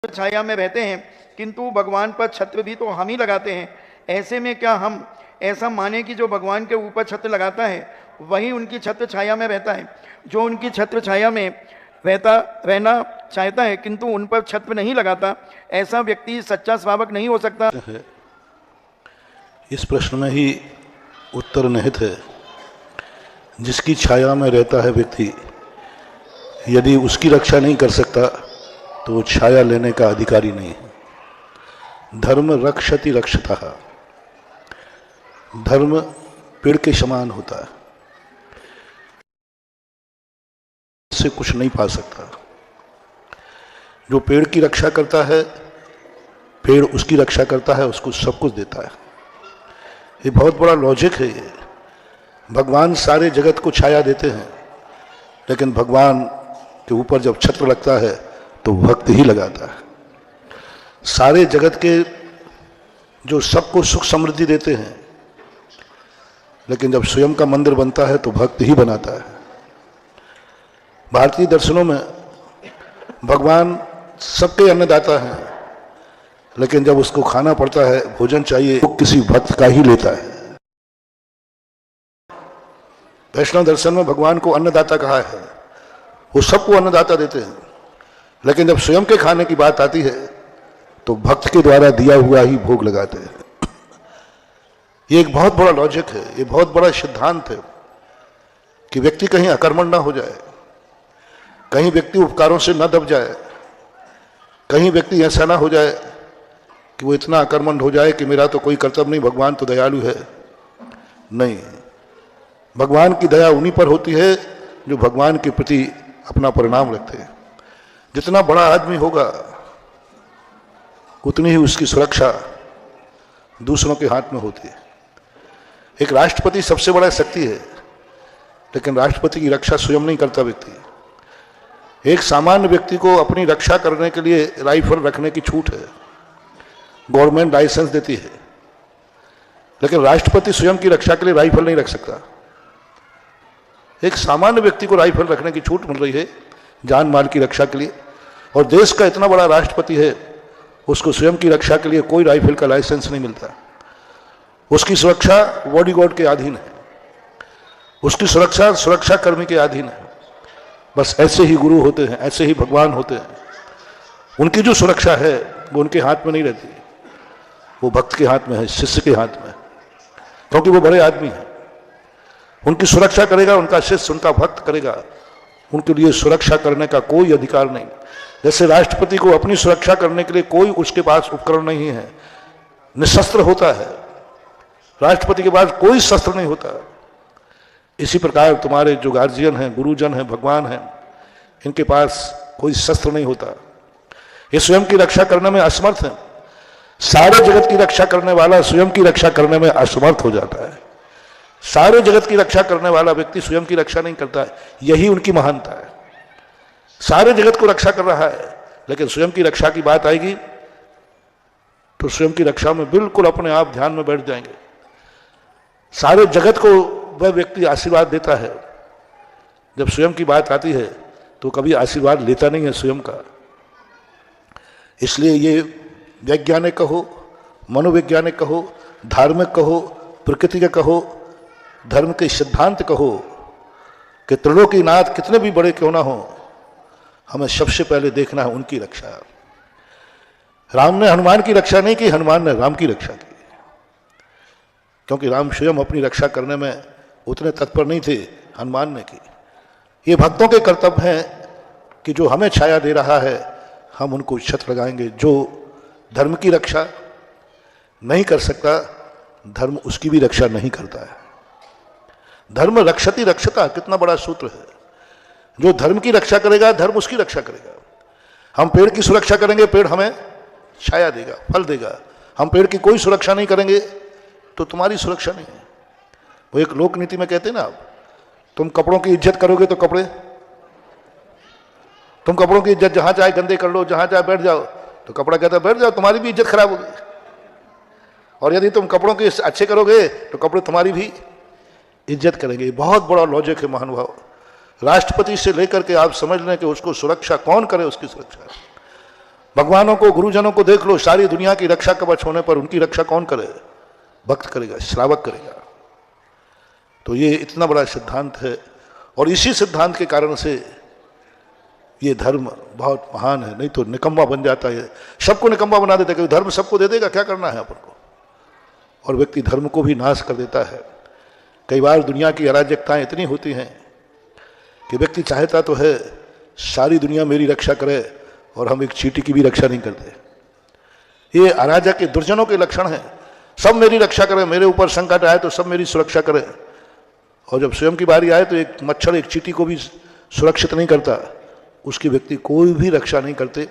छाया में रहते हैं, किंतु भगवान पर छत्र भी तो हम ही लगाते हैं। ऐसे में क्या हम ऐसा माने कि जो भगवान के ऊपर छत्र लगाता है वही उनकी छत्र छाया में रहता है? जो उनकी छत्र छाया में रहना चाहता है किंतु उन पर छत्र नहीं लगाता, ऐसा व्यक्ति सच्चा श्रावक नहीं हो सकता? इस प्रश्न में ही उत्तर निहित है। जिसकी छाया में रहता है व्यक्ति, यदि उसकी रक्षा नहीं कर सकता तो वो छाया लेने का अधिकारी नहीं है। धर्म रक्षति रक्षतः, धर्म पेड़ के समान होता है, इससे कुछ नहीं पा सकता। जो पेड़ की रक्षा करता है, पेड़ उसकी रक्षा करता है, उसको सब कुछ देता है। ये बहुत बड़ा लॉजिक है। ये भगवान सारे जगत को छाया देते हैं, लेकिन भगवान के ऊपर जब छत्र लगता है तो भक्त ही लगाता है। सारे जगत के जो सबको सुख समृद्धि देते हैं, लेकिन जब स्वयं का मंदिर बनता है तो भक्त ही बनाता है। भारतीय दर्शनों में भगवान सबके अन्नदाता हैं, लेकिन जब उसको खाना पड़ता है, भोजन चाहिए, तो किसी भक्त का ही लेता है। वैष्णव दर्शन में भगवान को अन्नदाता कहा है, वो सबको अन्नदाता देते हैं, लेकिन जब स्वयं के खाने की बात आती है तो भक्त के द्वारा दिया हुआ ही भोग लगाते हैं। ये एक बहुत बड़ा लॉजिक है, ये बहुत बड़ा सिद्धांत है कि व्यक्ति कहीं अकर्मण ना हो जाए, कहीं व्यक्ति उपकारों से न दब जाए, कहीं व्यक्ति ऐसा ना हो जाए कि वो इतना अकर्मण हो जाए कि मेरा तो कोई कर्तव्य नहीं, भगवान तो दयालु है। नहीं, भगवान की दया उन्हीं पर होती है जो भगवान के प्रति अपना परिणाम रखते हैं। जितना बड़ा आदमी होगा उतनी ही उसकी सुरक्षा दूसरों के हाथ में होती है। एक राष्ट्रपति सबसे बड़ा शक्ति है, लेकिन राष्ट्रपति की रक्षा स्वयं नहीं करता व्यक्ति। एक सामान्य व्यक्ति को अपनी रक्षा करने के लिए राइफल रखने की छूट है, गवर्नमेंट लाइसेंस देती है, लेकिन राष्ट्रपति स्वयं की रक्षा के लिए राइफल नहीं रख सकता। एक सामान्य व्यक्ति को राइफल रखने की छूट मिल रही है जान माल की रक्षा के लिए, और देश का इतना बड़ा राष्ट्रपति है, उसको स्वयं की रक्षा के लिए कोई राइफल का लाइसेंस नहीं मिलता। उसकी सुरक्षा बॉडीगार्ड के अधीन है, उसकी सुरक्षा कर्मी के अधीन है। बस ऐसे ही गुरु होते हैं, ऐसे ही भगवान होते हैं। उनकी जो सुरक्षा है वो उनके हाथ में नहीं रहती, वो भक्त के हाथ में है, शिष्य के हाथ में, क्योंकि वो बड़े आदमी हैं। उनकी सुरक्षा करेगा उनका शिष्य, उनका भक्त करेगा, उनके लिए सुरक्षा करने का कोई अधिकार नहीं। जैसे राष्ट्रपति को अपनी सुरक्षा करने के लिए कोई उसके पास उपकरण नहीं है, निशस्त्र होता है, राष्ट्रपति के पास कोई शस्त्र नहीं होता। इसी प्रकार तुम्हारे जो गार्जियन हैं, गुरुजन हैं, भगवान हैं, इनके पास कोई शस्त्र नहीं होता। ये स्वयं की रक्षा करने में असमर्थ हैं। सारे जगत की रक्षा करने वाला स्वयं की रक्षा करने में असमर्थ हो जाता है। सारे जगत की रक्षा करने वाला व्यक्ति स्वयं की रक्षा नहीं करता है, यही उनकी महानता है। सारे जगत को रक्षा कर रहा है, लेकिन स्वयं की रक्षा की बात आएगी तो स्वयं की रक्षा में बिल्कुल अपने आप ध्यान में बैठ जाएंगे। सारे जगत को वह व्यक्ति आशीर्वाद देता है, जब स्वयं की बात आती है तो कभी आशीर्वाद लेता नहीं है स्वयं का। इसलिए ये वैज्ञानिक कहो, मनोवैज्ञानिक कहो, धार्मिक कहो, प्रकृति का कहो, धर्म के सिद्धांत कहो, कि त्रिलोकीनाथ कितने भी बड़े क्यों ना हो, हमें सबसे पहले देखना है उनकी रक्षा। राम ने हनुमान की रक्षा नहीं की, हनुमान ने राम की रक्षा की, क्योंकि राम स्वयं अपनी रक्षा करने में उतने तत्पर नहीं थे, हनुमान ने की। ये भक्तों के कर्तव्य हैं कि जो हमें छाया दे रहा है हम उनको छत्र लगाएंगे। जो धर्म की रक्षा नहीं कर सकता, धर्म उसकी भी रक्षा नहीं करता है। धर्म रक्षति रक्षता, कितना बड़ा सूत्र है। जो धर्म की रक्षा करेगा, धर्म उसकी रक्षा करेगा। हम पेड़ की सुरक्षा करेंगे, पेड़ हमें छाया देगा, फल देगा। हम पेड़ की कोई सुरक्षा नहीं करेंगे तो तुम्हारी सुरक्षा नहीं है। वो एक लोक नीति में कहते हैं ना, आप तुम कपड़ों की इज्जत करोगे तो तुम कपड़ों की इज्जत जहां चाहे गंदे कर लो, जहां चाहे बैठ जाओ, तो कपड़ा कहता है बैठ जाओ, तुम्हारी भी इज्जत खराब होगी। और यदि तुम कपड़ों के अच्छे करोगे तो कपड़े तुम्हारी भी इज्जत करेंगे। बहुत बड़ा लॉजिक है भगवानों को, गुरुजनों को देख लो, सारी दुनिया की रक्षा कवच होने पर उनकी रक्षा कौन करे? भक्त करेगा, श्रावक करेगा। तो ये इतना बड़ा सिद्धांत है और इसी सिद्धांत के कारण से ये धर्म बहुत महान है। नहीं तो निकम्मा बन जाता है, सबको निकम्मा बना देता है। क्योंकि धर्म सबको दे देगा, क्या करना है अपन को? और व्यक्ति धर्म को भी नाश कर देता है। कई बार दुनिया की अराजकताएं इतनी होती हैं कि व्यक्ति चाहता तो है सारी दुनिया मेरी रक्षा करे और हम एक चींटी की भी रक्षा नहीं करते। ये अराजक के, दुर्जनों के लक्षण हैं। सब मेरी रक्षा करें, मेरे ऊपर संकट आए तो सब मेरी सुरक्षा करें, और जब स्वयं की बारी आए तो एक मच्छर, एक चींटी को भी सुरक्षित नहीं करता, उसकी व्यक्ति कोई भी रक्षा नहीं करते।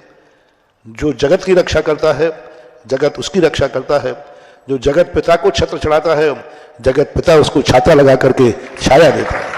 जो जगत की रक्षा करता है, जगत उसकी रक्षा करता है। जो जगत पिता को छत्र चढ़ाता है, जगत पिता उसको छाता लगा करके छाया देता है।